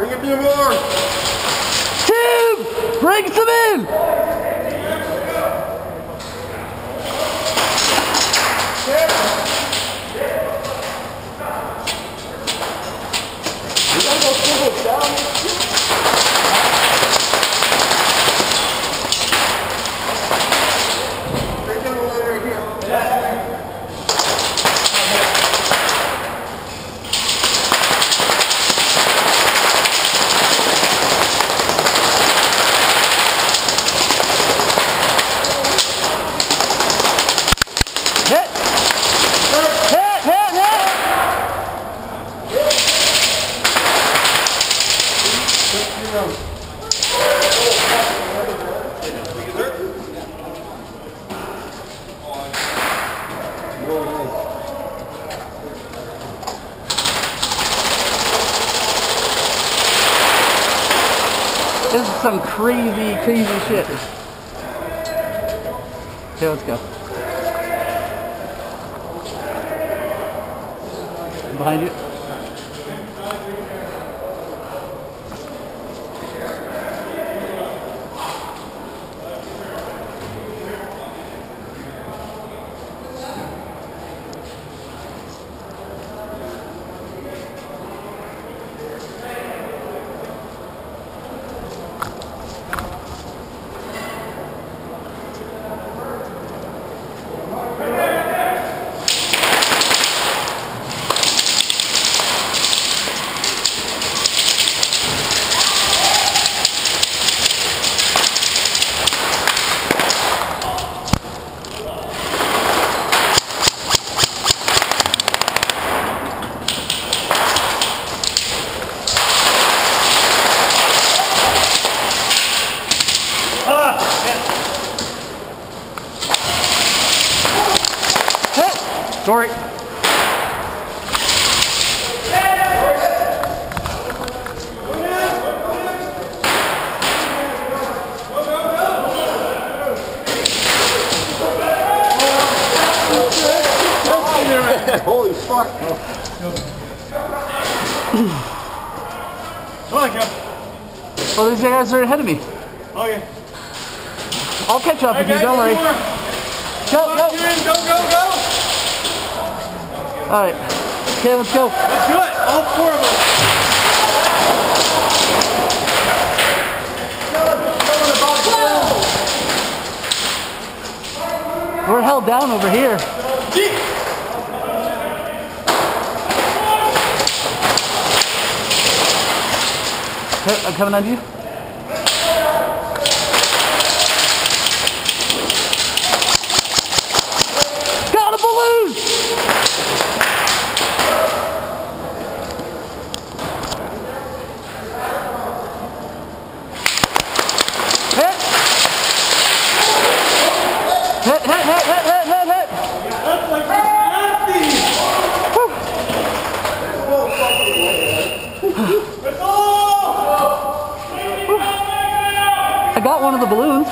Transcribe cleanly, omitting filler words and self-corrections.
Bring a few more. Two! Bring some in! This is some crazy, crazy shit. Okay, let's go. Behind you. Sorry. Holy fuck. Come on, Joe. Well, these guys are ahead of me. Okay. I'll catch up with you, don't worry. Go, go. Go. Alright. Okay, let's go. Let's do it. All four of us. We're held down over here. Okay, I'm coming on you. Got a balloon! Hit! Hit! That's like nasty. I got one of the balloons.